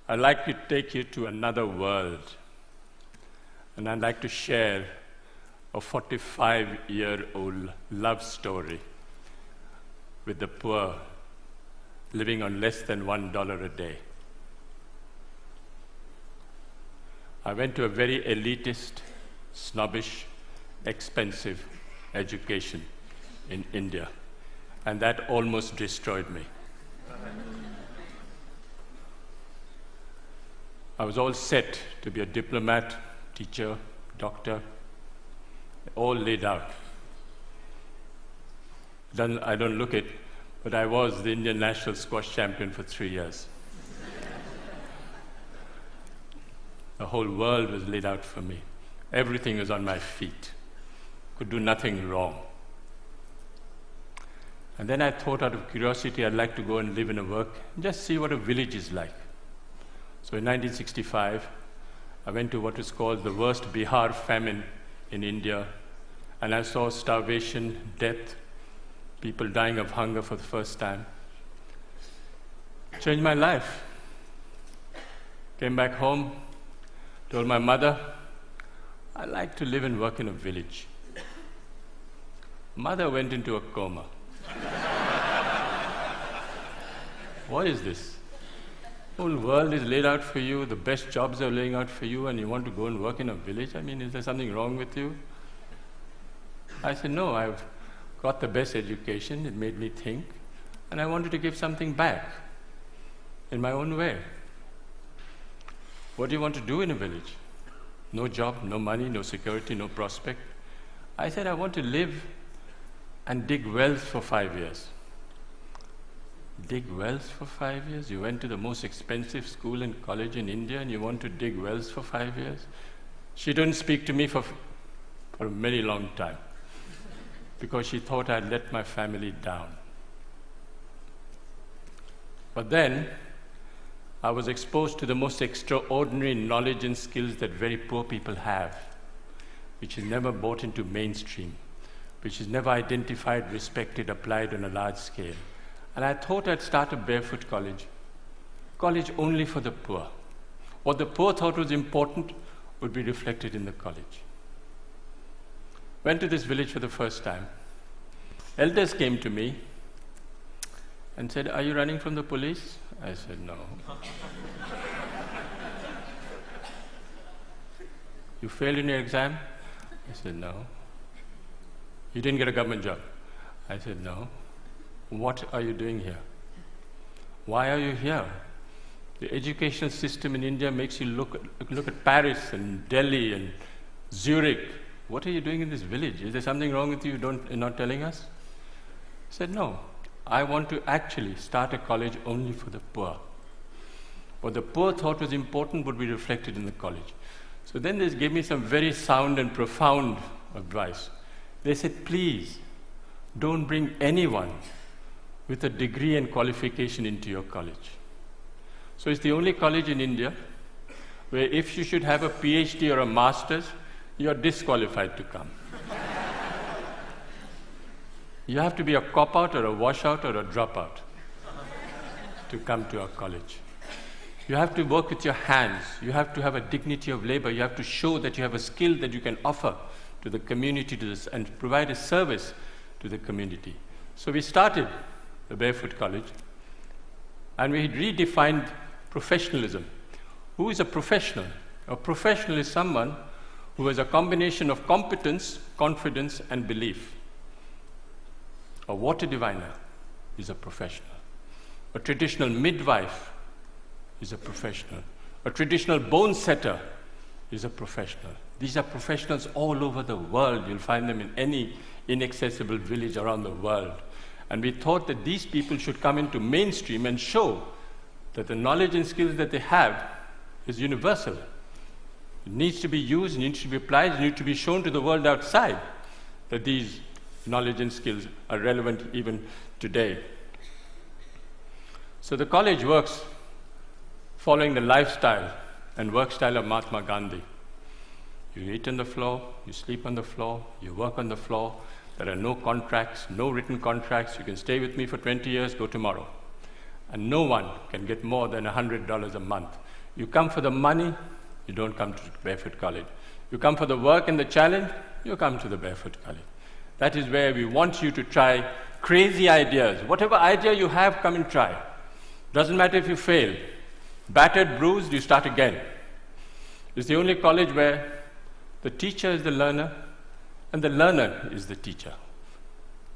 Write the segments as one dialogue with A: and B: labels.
A: I'd like to take you to another world, and I'd like to share a 45-year-old love story with the poor living on less than $1 a day. I went to a very elitist, snobbish, expensive education in India, and that almost destroyed me. I was all set to be a diplomat, teacher, doctor, all laid out. I don't look it, but I was the Indian national squash champion for 3 years. The whole world was laid out for me. Everything was on my feet. Could do nothing wrong. And then I thought, out of curiosity, I'd like to go and live and work and just see what a village is like. So in 1965, I went to what is called the worst Bihar famine in India, and I saw starvation, death, people dying of hunger for the first time. Changed my life. Came back home, told my mother, I like to live and work in a village. Mother went into a coma. What is this? The whole world is laid out for you, the best jobs are laying out for you, and you want to go and work in a village? I mean, is there something wrong with you? I said, no, I've got the best education, it made me think, and I wanted to give something back in my own way. What do you want to do in a village? No job, no money, no security, no prospect. I said, I want to live and dig wells for 5 years. Dig wells for 5 years? You went to the most expensive school and college in India and you want to dig wells for 5 years? She didn't speak to me for a very long time because she thought I'd let my family down. But then I was exposed to the most extraordinary knowledge and skills that very poor people have, which is never brought into mainstream, which is never identified, respected, applied on a large scale. And I thought I'd start a barefoot college only for the poor. What the poor thought was important would be reflected in the college. Went to this village for the first time. Elders came to me and said, are you running from the police? I said, no. You failed in your exam? I said, no. You didn't get a government job? I said, no. What are you doing here? Why are you here? The educational system in India makes you look at Paris and Delhi and Zurich. What are you doing in this village? Is there something wrong with you you're not telling us? I said, no. I want to actually start a college only for the poor. What the poor thought was important would be reflected in the college. So then they gave me some very sound and profound advice. They said, please, don't bring anyone with a degree and qualification into your college. So it's the only college in India where if you should have a PhD or a master's, you are disqualified to come. You have to be a cop-out or a washout or a dropout to come to our college. You have to work with your hands. You have to have a dignity of labor. You have to show that you have a skill that you can offer to the community and provide a service to the community. So we started the Barefoot College, and we redefined professionalism. Who is a professional? A professional is someone who has a combination of competence, confidence, and belief. A water diviner is a professional. A traditional midwife is a professional. A traditional bone setter is a professional. These are professionals all over the world. You'll find them in any inaccessible village around the world. And we thought that these people should come into mainstream and show that the knowledge and skills that they have is universal. It needs to be used, it needs to be applied, it needs to be shown to the world outside that these knowledge and skills are relevant even today. So the college works following the lifestyle and work style of Mahatma Gandhi. You eat on the floor, you sleep on the floor, you work on the floor. There are no contracts, no written contracts. You can stay with me for 20 years, go tomorrow. And no one can get more than $100 a month. You come for the money, you don't come to Barefoot College. You come for the work and the challenge, you come to the Barefoot College. That is where we want you to try crazy ideas. Whatever idea you have, come and try. Doesn't matter if you fail. Battered, bruised, you start again. It's the only college where the teacher is the learner and the learner is the teacher.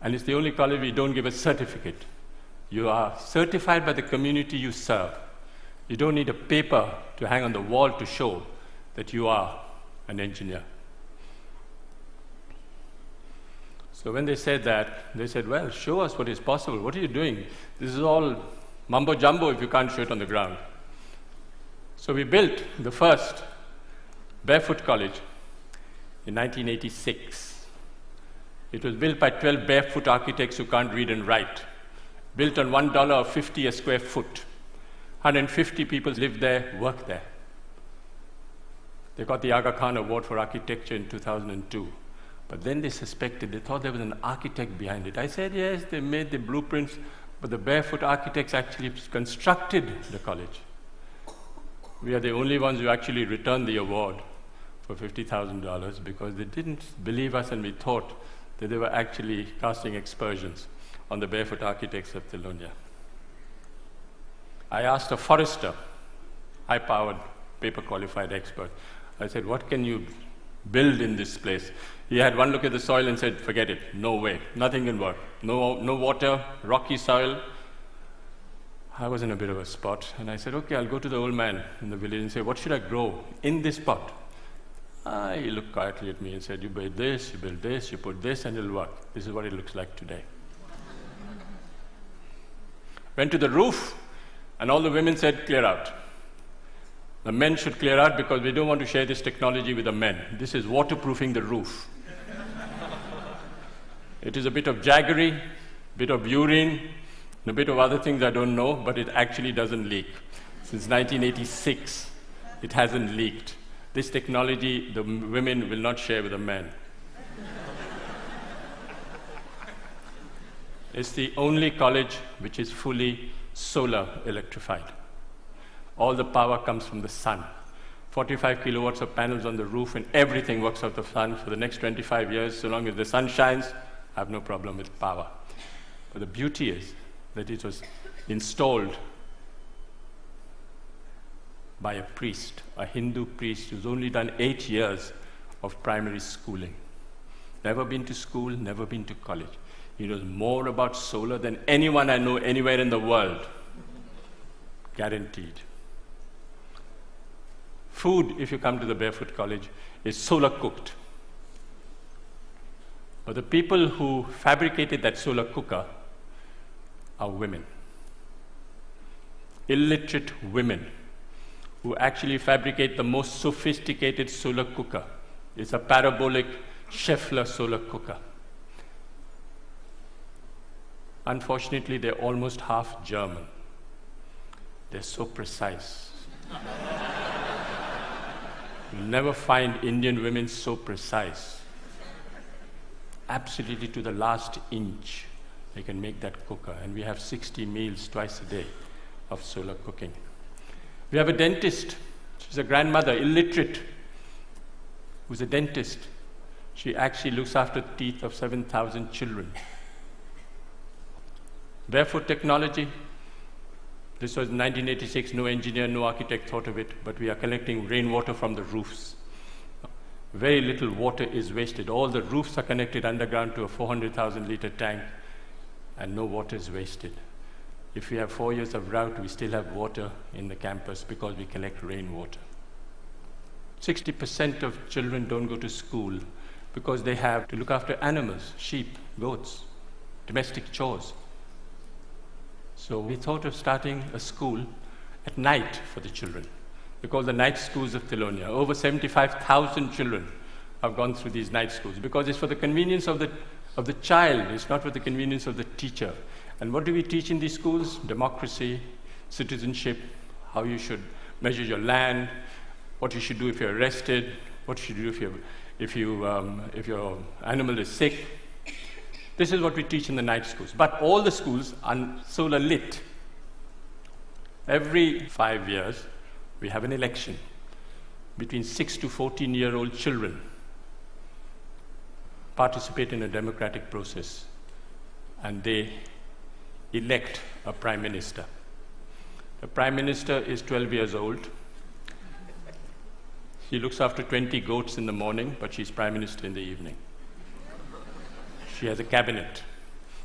A: And it's the only college we don't give a certificate. You are certified by the community you serve. You don't need a paper to hang on the wall to show that you are an engineer. So when they said that, they said, well, show us what is possible. What are you doing? This is all mumbo jumbo if you can't show it on the ground. So we built the first Barefoot College in 1986. It was built by 12 barefoot architects who can't read and write. Built on $1.50 a square foot. 150 people lived there, worked there. They got the Aga Khan Award for Architecture in 2002. But then they suspected, they thought there was an architect behind it. I said, yes, they made the blueprints, but the barefoot architects actually constructed the college. We are the only ones who actually returned the award for $50,000 because they didn't believe us and we thought that they were actually casting aspersions on the barefoot architects of Thilonia. I asked a forester, high-powered, paper-qualified expert. I said, what can you build in this place? He had one look at the soil and said, forget it, no way, nothing can work. No water, rocky soil. I was in a bit of a spot, and I said, okay, I'll go to the old man in the village and say, what should I grow in this pot? He looked quietly at me and said, you build this, you put this, and it'll work. This is what it looks like today. Went to the roof, and all the women said, clear out. The men should clear out because we don't want to share this technology with the men. This is waterproofing the roof. It is a bit of jaggery, a bit of urine, and a bit of other things I don't know, but it actually doesn't leak. Since 1986, it hasn't leaked. This technology, the women will not share with the men. It's the only college which is fully solar electrified. All the power comes from the sun. 45 kilowatts of panels on the roof, and everything works out of the sun for the next 25 years. So long as the sun shines, I have no problem with power. But the beauty is that it was installed by a priest, a Hindu priest who's only done 8 years of primary schooling. Never been to school, never been to college. He knows more about solar than anyone I know anywhere in the world. Guaranteed. Food, if you come to the Barefoot College, is solar cooked. But the people who fabricated that solar cooker are women. Illiterate women who actually fabricate the most sophisticated solar cooker. It's a parabolic Scheffler solar cooker. Unfortunately, they're almost half German. They're so precise. You'll never find Indian women so precise. Absolutely to the last inch, they can make that cooker. And we have 60 meals twice a day of solar cooking. We have a dentist. She's a grandmother, illiterate, who's a dentist. She actually looks after the teeth of 7,000 children. Barefoot technology. This was 1986, no engineer, no architect thought of it, but we are collecting rainwater from the roofs. Very little water is wasted. All the roofs are connected underground to a 400,000 liter tank, and no water is wasted. If we have 4 years of drought, we still have water in the campus because we collect rainwater. 60% of children don't go to school because they have to look after animals, sheep, goats, domestic chores. So we thought of starting a school at night for the children. We call the night schools of Thilonia. Over 75,000 children have gone through these night schools because it's for the convenience of the child, it's not for the convenience of the teacher. And what do we teach in these schools? Democracy, citizenship, how you should measure your land, what you should do if you're arrested, what you should do if your animal is sick. This is what we teach in the night schools. But all the schools are solar lit. Every 5 years, we have an election between 6 to 14-year-old children participate in a democratic process, and they elect a prime minister. The prime minister is 12 years old. She looks after 20 goats in the morning, but she's prime minister in the evening. She has a cabinet,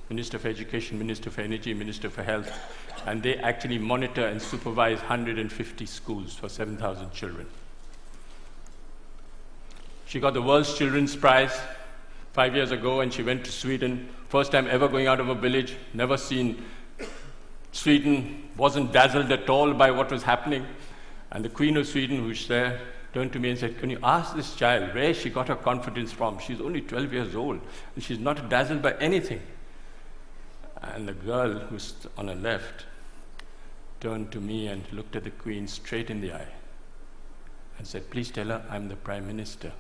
A: Minister for Education, Minister for Energy, Minister for Health, and they actually monitor and supervise 150 schools for 7,000 children. She got the World's Children's Prize 5 years ago, and she went to Sweden. First time ever going out of a village, never seen Sweden, wasn't dazzled at all by what was happening. And the Queen of Sweden, who's there, turned to me and said, "Can you ask this child where she got her confidence from? She's only 12 years old, and she's not dazzled by anything." And the girl who's on her left turned to me and looked at the Queen straight in the eye and said, "Please tell her I'm the Prime Minister."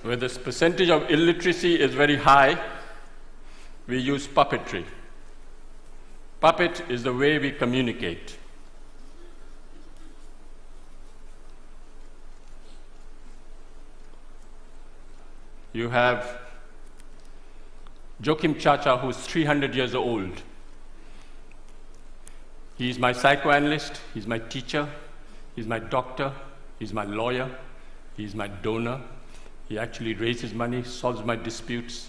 A: Where this percentage of illiteracy is very high, we use puppetry. Puppet is the way we communicate. You have Joachim Chacha, who's 300 years old. He's my psychoanalyst, he's my teacher, he's my doctor, he's my lawyer, he's my donor. He actually raises money, solves my disputes.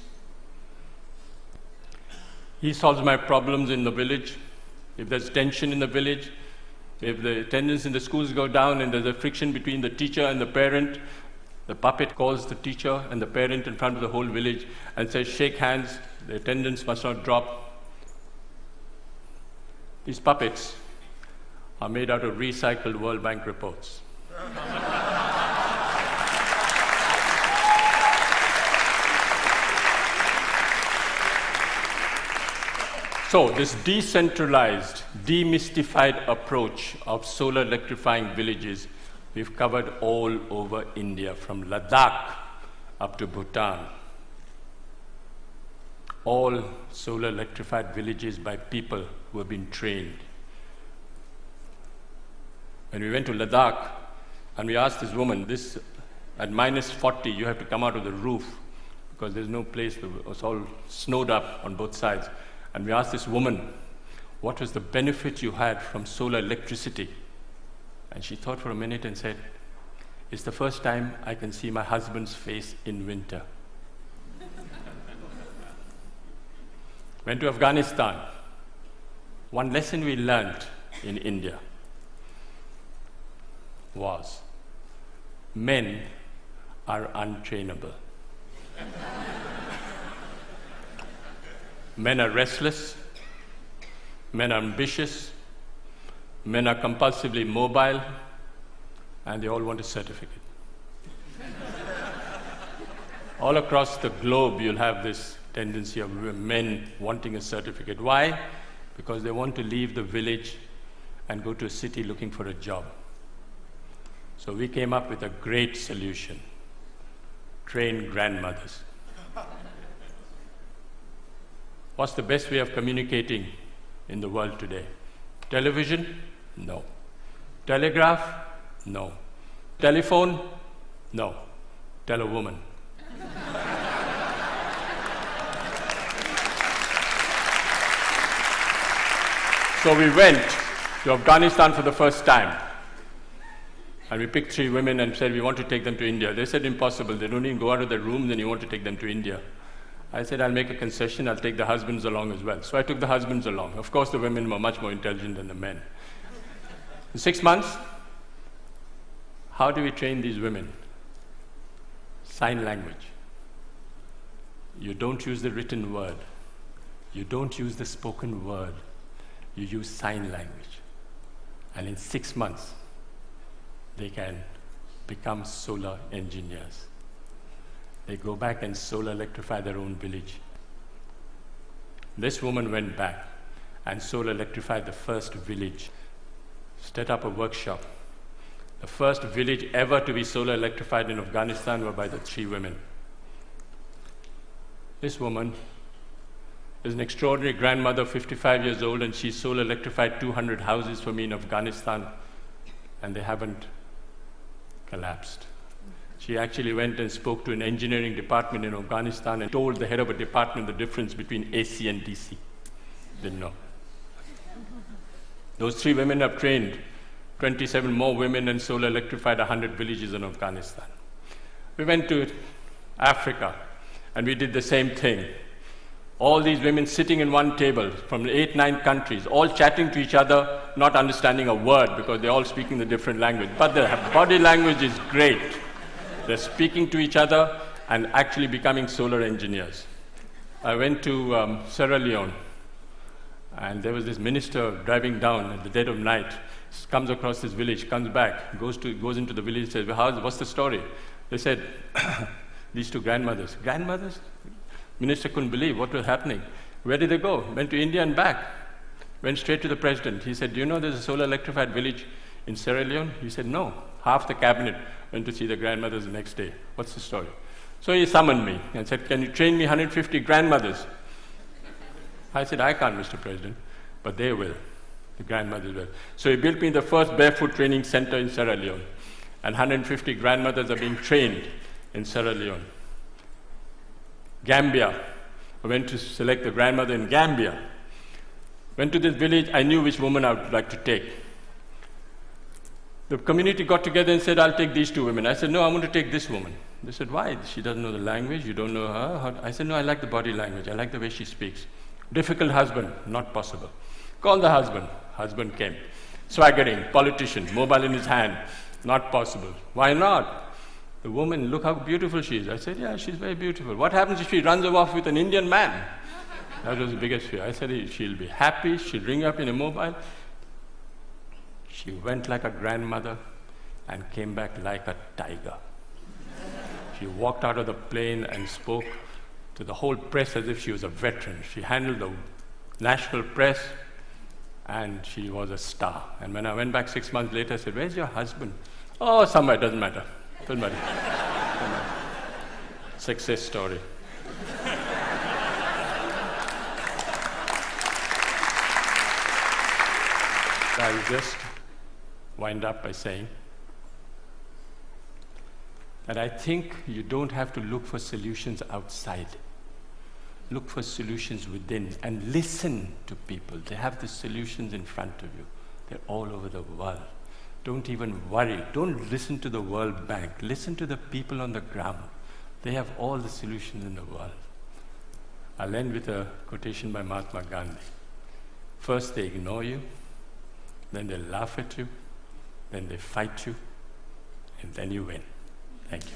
A: He solves my problems in the village. If there's tension in the village, if the attendance in the schools go down and there's a friction between the teacher and the parent, the puppet calls the teacher and the parent in front of the whole village and says, "Shake hands, the attendance must not drop." These puppets are made out of recycled World Bank reports. So this decentralized, demystified approach of solar electrifying villages, we've covered all over India, from Ladakh up to Bhutan. All solar electrified villages by people who have been trained. When we went to Ladakh and we asked this woman, at minus 40, you have to come out of the roof because there's no place, it's all snowed up on both sides. And we asked this woman, what was the benefit you had from solar electricity? And she thought for a minute and said, "It's the first time I can see my husband's face in winter." Went to Afghanistan. One lesson we learned in India was men are untrainable. Men are restless, men are ambitious, men are compulsively mobile, and they all want a certificate. All across the globe, you'll have this tendency of men wanting a certificate. Why? Because they want to leave the village and go to a city looking for a job. So we came up with a great solution: train grandmothers. What's the best way of communicating in the world today? Television? No. Telegraph? No. Telephone? No. Tell a woman. So we went to Afghanistan for the first time. And we picked 3 women and said, we want to take them to India. They said, impossible. They don't even go out of their rooms and you want to take them to India. I said, I'll make a concession. I'll take the husbands along as well. So I took the husbands along. Of course, the women were much more intelligent than the men. In 6 months, how do we train these women? Sign language. You don't use the written word. You don't use the spoken word. You use sign language. And in 6 months, they can become solar engineers. They go back and solar electrify their own village. This woman went back and solar electrified the first village, set up a workshop. The first village ever to be solar electrified in Afghanistan were by the 3 women. This woman is an extraordinary grandmother, 55 years old, and she solar electrified 200 houses for me in Afghanistan, and they haven't collapsed. She actually went and spoke to an engineering department in Afghanistan and told the head of a department the difference between AC and DC. Didn't know. Those 3 women have trained 27 more women and solar electrified 100 villages in Afghanistan. We went to Africa and we did the same thing. All these women sitting in one table from 8, 9 countries, all chatting to each other, not understanding a word because they're all speaking the different language. But their body language is great. They're speaking to each other and actually becoming solar engineers. I went to Sierra Leone, and there was this minister driving down at the dead of night, comes across this village, comes back, goes into the village, says, well, what's the story? They said, these 2 grandmothers. Grandmothers? Minister couldn't believe what was happening. Where did they go? Went to India and back. Went straight to the president. He said, do you know there's a solar electrified village in Sierra Leone? He said, no. Half the cabinet went to see the grandmothers the next day. What's the story? So he summoned me and said, can you train me 150 grandmothers? I said, I can't, Mr. President, but they will. The grandmothers will. So he built me the first barefoot training center in Sierra Leone, and 150 grandmothers are being trained in Sierra Leone. Gambia. I went to select the grandmother in Gambia. Went to this village, I knew which woman I would like to take. The community got together and said, I'll take these 2 women. I said, no, I'm going to take this woman. They said, why? She doesn't know the language, you don't know her. I said, no, I like the body language, I like the way she speaks. Difficult husband, not possible. Call the husband. Husband came. Swaggering, politician, mobile in his hand, not possible. Why not? The woman, look how beautiful she is. I said, yeah, she's very beautiful. What happens if she runs off with an Indian man? That was the biggest fear. I said, she'll be happy, she'll ring up in a mobile. She went like a grandmother and came back like a tiger. She walked out of the plane and spoke to the whole press as if she was a veteran. She handled the national press, and she was a star. And when I went back 6 months later, I said, where's your husband? Oh, somewhere, doesn't matter. Doesn't matter. Doesn't matter. Success story. I'll just wind up by saying that I think you don't have to look for solutions outside. Look for solutions within and listen to people. They have the solutions in front of you. They're all over the world. Don't even worry. Don't listen to the World Bank. Listen to the people on the ground. They have all the solutions in the world. I'll end with a quotation by Mahatma Gandhi. First they ignore you, then they laugh at you, then they fight you, and then you win. Thank you.